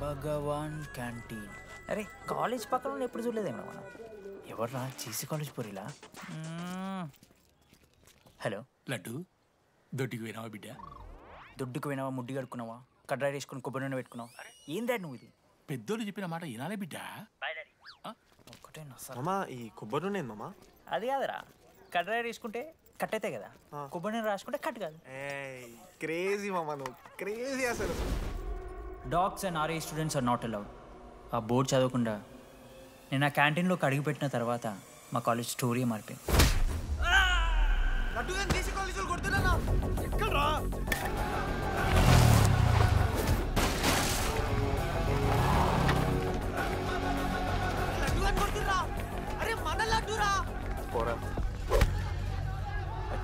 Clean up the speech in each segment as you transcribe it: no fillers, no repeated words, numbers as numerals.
భగవాన్ canteen. అరే college పక్కన ఎప్పుడు చూడలేదేమో మనం. ఎవర్రా జీసీ కాలేజ్ పోరిలా? హలో లడ్డు, దొడ్డికి పోయినావా బిడ్డ? దొడ్డుకు పోయినావా, ముడ్డి కడుక్కున్నావా, కడ్రాయి వేసుకుని కొబ్బరి నూనె పెట్టుకున్నావు? ఏం డాడ్ నువ్వు ఇది? పెద్దోళ్ళు చెప్పిన మాట వినాలే బిడ్డ. ఒక్కటే మామా ఈ కొబ్బరి నూనె మామా? అది కాదురా, కడ్రాయి వేసుకుంటే కట్ అవుతాయి కదా, కొబ్బరి నూనె రాసుకుంటే కట్ కాదు. క్రేజీ మామా, నువ్వు క్రేజీ అసలు. డాగ్స్ అండ్ ఆర్ఏ స్టూడెంట్స్ ఆర్ నాట్ అలౌడ్. ఆ బోర్డు చదవకుండా నేను ఆ క్యాంటీన్లోకి అడుగుపెట్టిన తర్వాత మా కాలేజ్ స్టోరీ మారిపోయింది.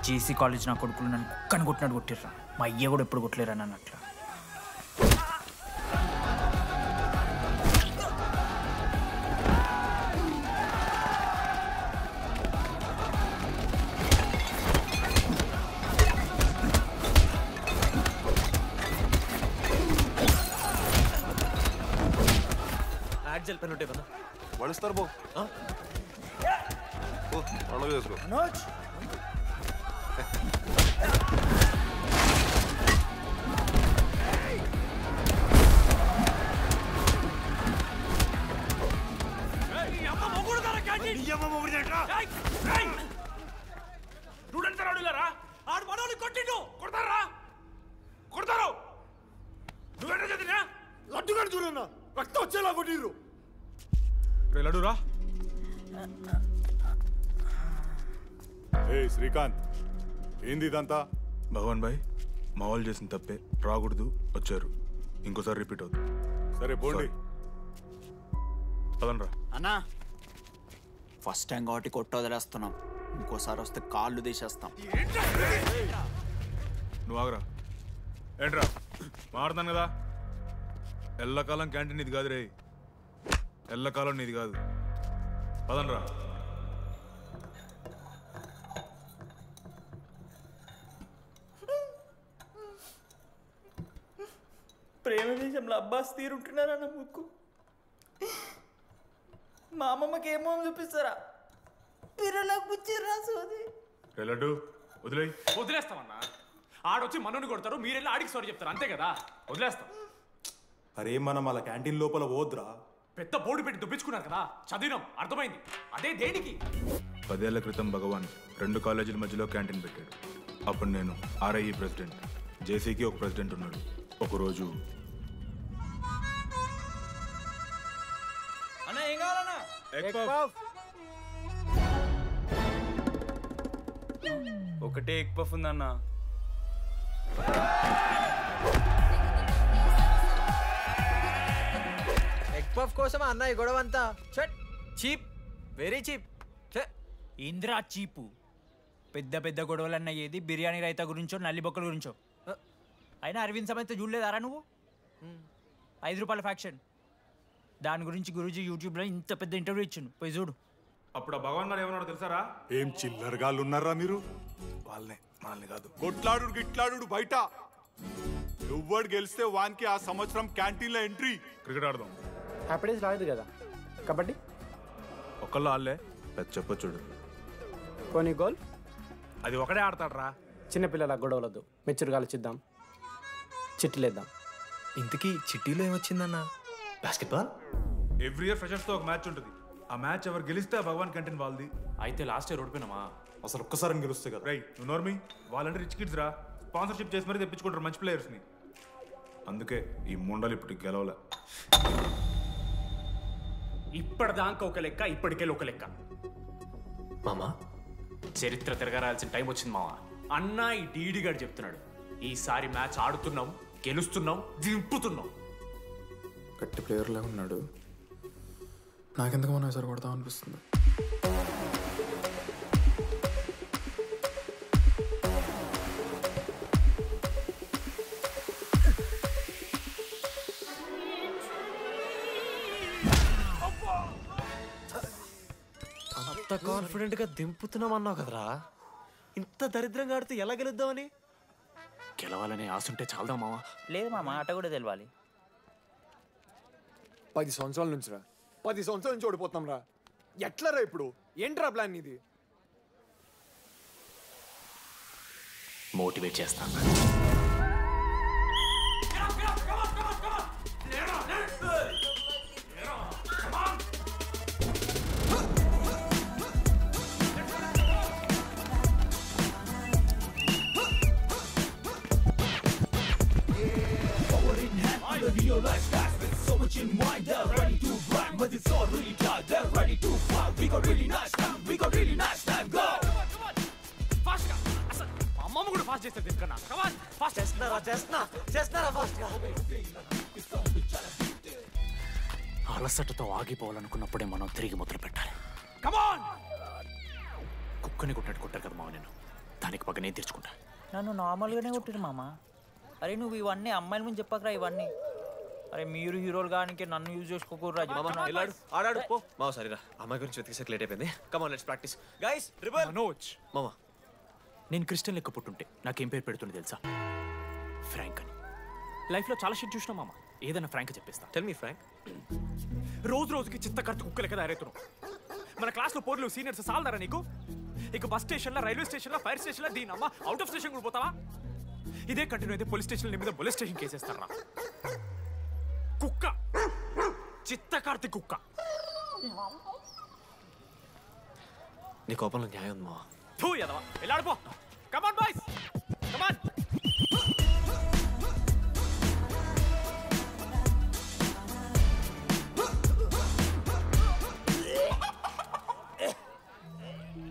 జేసీ కాలేజ్ నా కొడుకులు నన్ను కుక్కని కొట్టినట్టు కొట్టిర్రా. మా అయ్య కూడా ఎప్పుడు కొట్టలేరా నన్ను అట్లా. యాడ్జల్ పెన్ ఉంటే వడుస్తారు బో అలా చేసుకో. రక్తం వచ్చేలా కొట్టిర్రు. లడ్డురా. ఏ శ్రీకాంత్, ఏంది ఇదంతా? భగవాన్ భాయ్, మా వాళ్ళు చేసిన తప్పే, రాకూడదు, వచ్చారు, ఇంకోసారి రిపీట్ అవుతుంది. సరే పోండి. పదనరా. అన్నా, ఫస్ట్ టైం కాబట్టి కొట్ట వదిలేస్తున్నాం, ఇంకోసారి వస్తే కాళ్ళు తీసేస్తాం. నువ్వు ఆగరా. ఏంట్రా మారుతాను కదా. ఎల్లకాలం క్యాంటీన్ ఇది కాదు రే, ఎల్లకాలం నీది కాదు. పదనరా. ప్రేమ దేశంలో అబ్బాస్ తీరుంటున్నారా నా ముక్కు. మా అమ్మమ్మకి ఏమో చూపిస్తారా, పిల్లలకు పుచ్చిర్రా సోది. లడ్డు వదిలే. వదిలేస్తామన్నా, ఆడొచ్చి మనోని కొడతారు, మీరెళ్ళి ఆడికి సారీ చెప్తారు, అంతే కదా, వదిలేస్తాం. అరే మనం అలా క్యాంటీన్ లోపల పోద్రా. పెద్ద బోర్డు పెట్టి దుబ్బించుకున్నారు కదా, చదివినాం, అర్థమైంది. అదే దేనికి? 10 ఏళ్ల క్రితం భగవాన్ 2 కాలేజీల మధ్యలో క్యాంటీన్ పెట్టాడు. అప్పుడు నేను ఆర్ఐఈ ప్రెసిడెంట్, జేసీకి ఒక ప్రెసిడెంట్ ఉన్నాడు. ఒకరోజు అన్న ఏం కావాలన్నా? ఒకటే ఎగ్ పఫ్ ఉందన్న. ఎగ్ పఫ్ కోసం అన్న ఈ గొడవ అంతా. Cheap, very cheap. ఇంద్రా చీపు. పెద్ద పెద్ద గొడవలు అన్నయ్యేది బిర్యానీ రైతా గురించో, నల్లి బొక్కల గురించో. అయినా అరవింద్ సమేత చూడలేదారా నువ్వు? 5 రూపాయల ఫ్యాక్షన్. దాని గురించి గురూజీ యూట్యూబ్లో ఇంత పెద్ద ఇంటర్వ్యూ ఇచ్చిండు, పోయి చూడు. అప్పుడు భగవాన్ గారు ఏమన్నాడు తెలుసారా? ఏం చిల్లరగాళ్ళు ఉన్నారా మీరు? వాళ్ళనే, మనల్ని కాదు. కొట్లాడు గిట్లాడు బయట. ఎవ్వడు గెలిస్తే వానికి ఆ సంవత్సరం క్యాంటీన్లో ఎంట్రీ. క్రికెట్ ఆడదాం. హ్యాపీ డేస్ రాలేదు కదా. కబడ్డీ ఒకళ్ళు ఆడలే, పెద్ద చెప్పొచ్చుడు. కొన్ని గోల్ అది ఒకడే ఆడతాడరా. చిన్నపిల్లల గొడవలొద్దు, మెచ్యూర్గా ఆలోచిద్దాం, చిట్టిలేద్దాం. ఇంతకీ చిట్టీలో ఏమొచ్చిందన్న? బాస్కెట్బాల్. ఎవ్రీ ఇయర్ ఫ్రెషర్స్ తో ఒక మ్యాచ్ ఉంటుంది. ఆ మ్యాచ్ ఎవరు గెలిస్తే భగవాన్ క్యాంటీన్ వాళ్ళది. అయితే లాస్ట్ ఇయర్ ఓడిపోయినామా? అసలు ఒక్కసారి గెలుస్తే కదా. రై నువ్వు నోర్మి. వాళ్ళంటే రిచ్ కిడ్స్ రా, స్పాన్సర్షిప్ చేసి మరీ తెప్పించుకుంటారు మంచి ప్లేయర్స్ని. అందుకే ఈ ముండలు ఇప్పుడు గెలవలే. ఇప్పటిదాకా ఒక లెక్క, ఇప్పటికెళ్ళి ఒక లెక్క. మామా, చరిత్ర తిరగరాల్సిన టైం వచ్చింది మావా. అన్నా ఈ డీడీ గారు చెప్తున్నాడు, ఈసారి మ్యాచ్ ఆడుతున్నాం, గెలుస్తున్నాం, దింపుతున్నాం. గట్టి ప్లేయర్లా ఉన్నాడు. నాకెందుకు మనం ఎసరు కొడతాం అనిపిస్తుంది. అంత కాన్ఫిడెంట్ గా దింపుతున్నాం అన్నావు కదరా. ఇంత దరిద్రంగా ఆడితే ఎలా గెలుద్దామని? గెలవాలనే ఆశ ఉంటే చాలదా మావా? లేదు మామ, ఆట కూడా తెలవాలి. 10 సంవత్సరాల నుంచి రా 10 సంవత్సరాల నుంచి ఓడిపోతున్నాం రా. ఎట్లా రా ఇప్పుడు? ఏంట్రా ప్లాన్ ఇది? మోటివేట్ చేస్తాను. అమ్మమ్మ కూడా ఫాస్ట్ చేస్తారు దీనికన్నా. అలసటతో ఆగిపోవాలనుకున్నప్పుడే మనం తిరిగి మొదలు పెట్టాలి. కమాన్! కుక్కని కొట్టినట్టు కొట్టారు కదా మామ నేను. దానికి పక్క నేను తెచ్చుకుంటా. నన్ను నార్మల్గానే కొట్టిరు మామ. అరే నువ్వు ఇవన్నీ అమ్మాయిల ముందు చెప్పకరా ఇవన్నీ. అరే మీరు హీరోలు కానీ నన్ను యూజ్ చేసుకోకూడదు. ఆడాడు పో మామ. సరేరా, అమ్మాయి గురించి వెతికేసరికి లేట్ అయిపోయింది. Come on let's practice guys. Rebel Manoj, మామ నేను క్రిస్టియన్ లెక్క పుట్టుంటే నాకేం పేరు పెడుతుంది తెలుసా? ఫ్రాంక్ అని. లైఫ్లో చాలా షిట్ చూసినా మామ. ఏదైనా ఫ్రాంక్ చెప్పేస్తా. Tell me frank. రోజు రోజుకి చిత్తకర్త కుక్క లెక్క తయారవుతున్నావు. మన క్లాస్లో పోర్లు సీనియర్స్ సాల్దారా నీకు? ఇక బస్ స్టేషన్లో, రైల్వే స్టేషన్లో, ఫైర్ స్టేషన్లో దీని అమ్మ అవుట్ ఆఫ్ స్టేషన్ కూడా పోతావా? ఇదే కంటిన్యూ అయితే పోలీస్ స్టేషన్ మీద పోలీస్ స్టేషన్ కేసేస్తారా? కుక్క, చిత్తకార్తి కుక్క. నీ కోపంలో న్యాయం ఉంది మామ. తూ ఎదవా, వెళ్ళాడిపో. Come on boys, come on.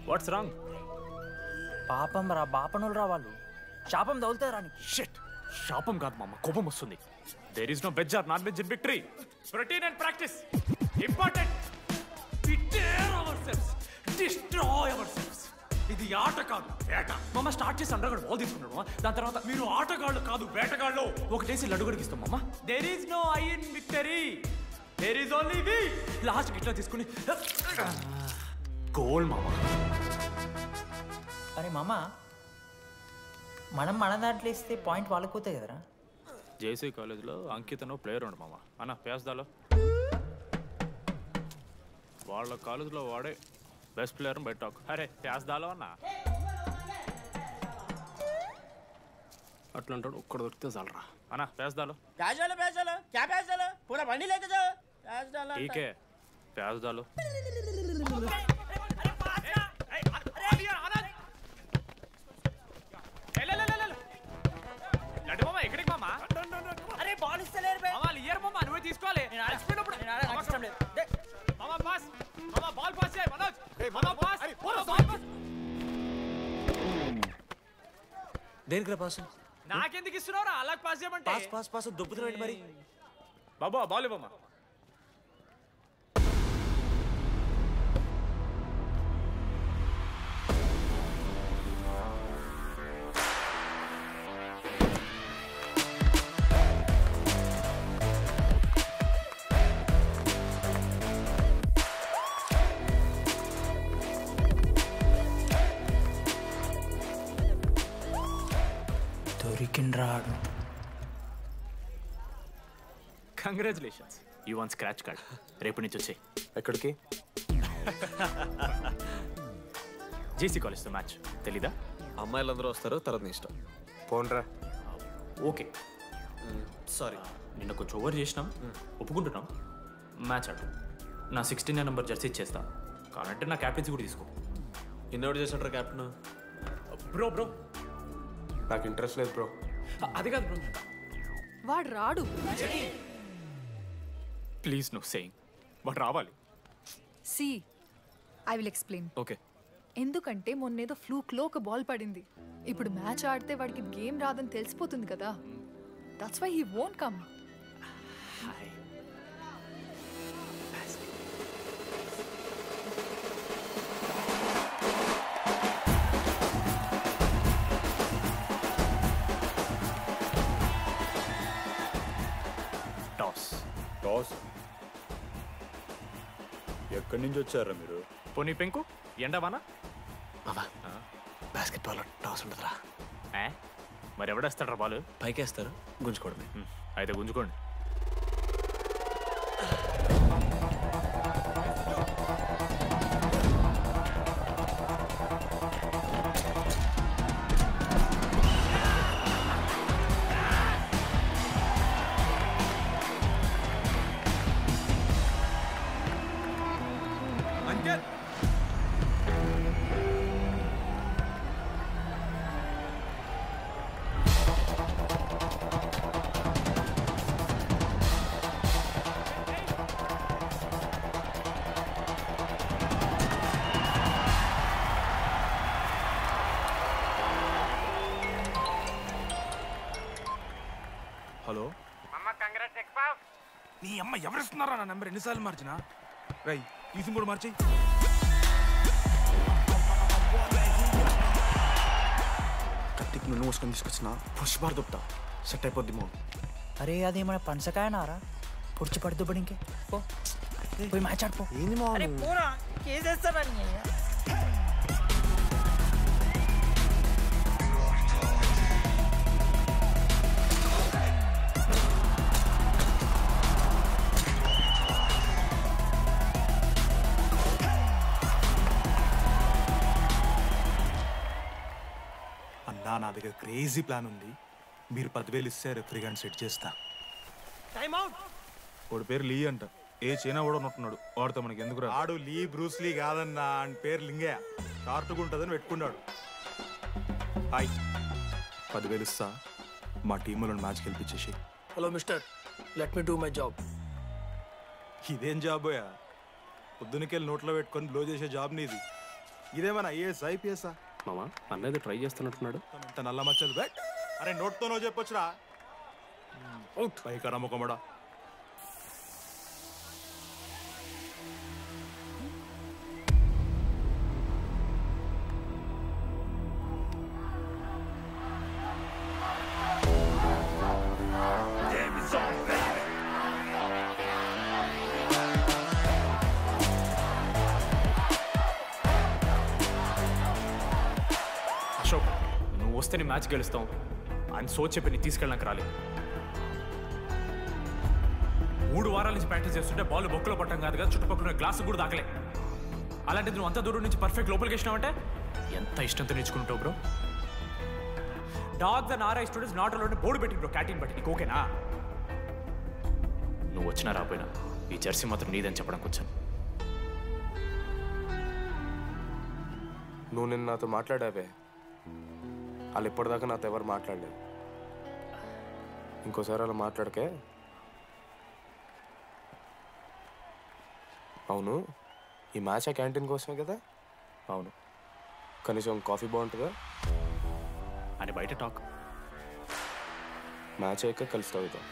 What's wrong? పాపం రా, బాపనులు రా వాళ్ళు. శాపం తగులుతుంది రాని. షిట్, శాపం కాదు మామ, కోపం వస్తుంది. There is no veg or non veg in victory. Routine and practice important. We dare ourselves, destroy ourselves. ఇది ఆట కాదు, వేట. మామ స్టార్ట్ చేసి అండర్గాడు బాల్ తీసుకున్నాడు. దాని తర్వాత మీరు ఆటగాళ్ళు కాదు వేటగాళ్ళు. ఒకటేసి లడ్డు గడిగిస్తాం మామ. There is no I in victory, there is only we. Last ఇట్లా తీసుకుని గోల్ మామ. అరే మామ, మనం మన దాంట్లో ఇస్తే పాయింట్ వాళ్ళకి పోతాయి కదరా. జేసీ కాలేజ్లో అంకితను ప్లేయర్ ఉండు మామ. అన్న ప్యాస్దాలో వాళ్ళ కాలేజ్లో వాడే బెస్ట్ ప్లేయర్ బయట టాక్. అరే ప్యాస్దాలో అన్న అట్లా అంటాడు. ఒక్కడ దొరికితే చాలరా అన్న. ప్యాస్దాలో టీకే ప్యాస్దాలో. ఎక్కడికి మామా? అరే బాల్ ఇస్తలేరు వాళ్ళు ఇయర్ మామా, నువ్వే తీసుకోవాలి. దేనికి పాస్? నాకెందుకు ఇస్తున్నావు? అలా పాస్ చేయమంటే పాస్ పాస్ పాస్ దొబ్బుతున్నాడు మరి. బాబా బాల్ ఇవ్వమ్మా. దొరికిండ్రాడు. Congratulations, you won scratch card. రేపు నుంచి వచ్చాయి. ఎక్కడికి? జేసీ కాలేజ్తో మ్యాచ్ తెలీదా? అమ్మాయిలందరూ వస్తారు, తర్వాత నీ ఇష్టం. పోన్రా. ఓకే సారీ, నిన్న కొంచెం ఓవర్ చేసినాం, ఒప్పుకుంటున్నాం. మ్యాచ్ ఆడు. నా 69 నెంబర్ జెర్సీ ఇచ్చేస్తా. కానంటే నా క్యాప్టెన్సీ కూడా తీసుకో. ఇన్నోటి చేసాడు క్యాప్టెన్. బ్రో బ్రో నాకు ఇంట్రెస్ట్ లేదు బ్రో. అది కాదు బ్రో. వాడు రాడు. Please no saying. వాడు రావాలి. See I will explain. Okay. ఎందుకంటే మొన్నేదో ఫ్లూక్లో ఒక బాల్ పడింది. ఇప్పుడు మ్యాచ్ ఆడితే వాడికి గేమ్ రాదని తెలిసిపోతుంది కదా. That's why he won't come. Toss ఎక్కడి నుంచి వచ్చారా మీరు? పోనీ పెంకు ఎండవానా? Basketball toss ఉండదురా. మరి ఎవడేస్తాడ్రా బాల్? పైకేస్తారు, గుంజుకోవడమే. అయితే గుంజుకోండి. నీ అమ్మ ఎవరిస్తున్నారా నా నెంబర్ ఎన్నిసార్లు మార్చినా రై ఈ కూడా మార్చి కత్తికి నువ్వు మోసుకొని తీసుకొచ్చిన పుష్పార్ దుప్తా సెట్ అయిపోద్ది మో. అరే అదేమన్నా పనసకాయ నారా పొడిచి పడుతూ పడి ఇంకే పోయి మ్యాచ్ ఆడిపో. ఏంది మా పోరా కేసేస్తారని. అన్నా నా దగ్గర క్రేజీ ప్లాన్ ఉంది. మీరు 10,000 ఇస్తే రెఫ్రీ గాని సెట్ చేస్తా. వాడి పేరు లీ అంట. ఏ చైనా కూడా ఉన్నట్టున్నాడు. వాడితో మనకి ఎందుకు రా? ఆడు లీ బ్రూస్ లీ కాదన్నా, అని పేరు లింగయ్య. షార్ట్గా ఉంటుందని పెట్టుకున్నాడు. హాయ్ 10,000 ఇస్తా, మా టీంలో మ్యాచ్ గెలిపించేసి. Hello mister, let me do my job. ఇదేం జాబోయా? పొద్దునకెళ్ళి నోట్లో పెట్టుకొని బ్లో చేసే జాబ్ నీది. ఇదేమన్నా ఐఏఎస్ ఐపీఎస్ఆ? మామా అన్నది ట్రై చేస్తున్నట్టున్నాడు. ఇంత నల్ల మచ్చలు బెట్. అరే నోట్తో నో చెప్పొచ్చురా. పైకరా ముఖమడా. అశోక్, నువ్వు వస్తే నీ మ్యాచ్ గెలుస్తాం అని సో చెప్పి నీ తీసుకెళ్ళడానికి రాలేదు. 3 వారాల నుంచి ప్రాక్టీస్ చేస్తుంటే బాల్ బొక్కలో పట్టం కాదు కదా, చుట్టుపక్కల గ్లాసు కూడా దాకలే. అలాంటిది నువ్వు అంత దూరం నుంచి పర్ఫెక్ట్ లోపలికి వేసినావంటే ఎంత ఇష్టంతో నేర్చుకుంటావు bro. Dogs and RI students not allowed board పెట్టి బ్రో, క్యాటీన్ బట్టి. నీకు ఓకేనా? నువ్వు వచ్చినా రాపోయినా ఈ జెర్సీ మాత్రం నీదని చెప్పడానికి వచ్చాను. నువ్వు నిన్న నాతో మాట్లాడావే, వాళ్ళు ఇప్పటిదాకా నాతో ఎవరు మాట్లాడలేదు. ఇంకోసారి అలా మాట్లాడకే. అవును, ఈ మ్యాచ్ ఆ క్యాంటీన్ కోసమే కదా? అవును. కనీసం కాఫీ బాగుంటుందా అని బయట టాక్. మ్యాచ్ అయ్యాక కలిసి తాగుతాం.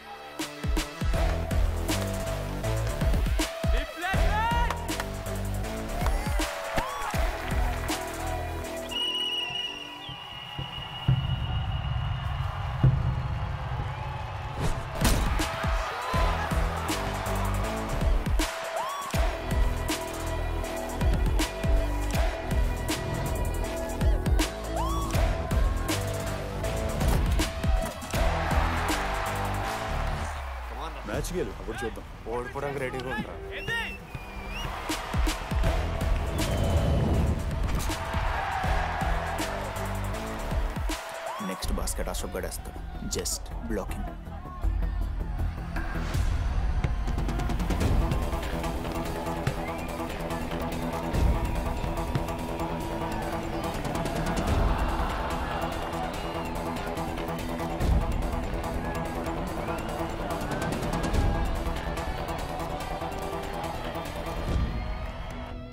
మ్యాచ్ గెలు, అప్పుడు చూద్దాం. ఓడిపోవడానికి రెడీగా ఉంటారా? నెక్స్ట్ బాస్కెట్ అశోక్ గడేస్తాడు. Just blocking.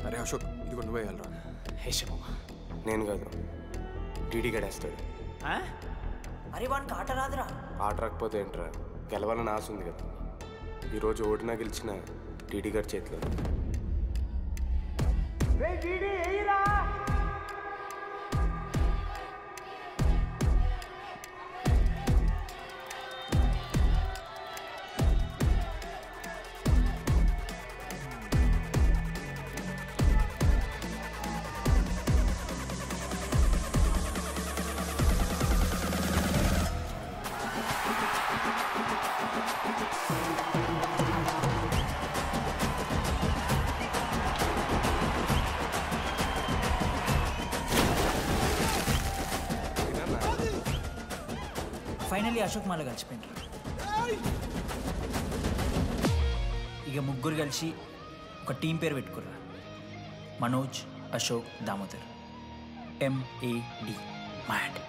అరే అశోక్, ఇది కొన్ని వేయాలరా. హే శివమ్మ, నేను కాదు, టీడీ గడేస్తాడు. అరే వానికి ఆట రాదురా. ఆట రాకపోతే ఏంట్రా, గెలవాలని ఆశ ఉంది కదా. ఈరోజు ఓడినా గెలిచిన టీడీ గారి చేతిలో. ఫైనల్లీ అశోక్ మాల కలిసిపోయింది. ఇక ముగ్గురు కలిసి ఒక టీం పేరు పెట్టుకుర్రా. మనోజ్, అశోక్, దామోదర్. MAD. మ్యాడ్.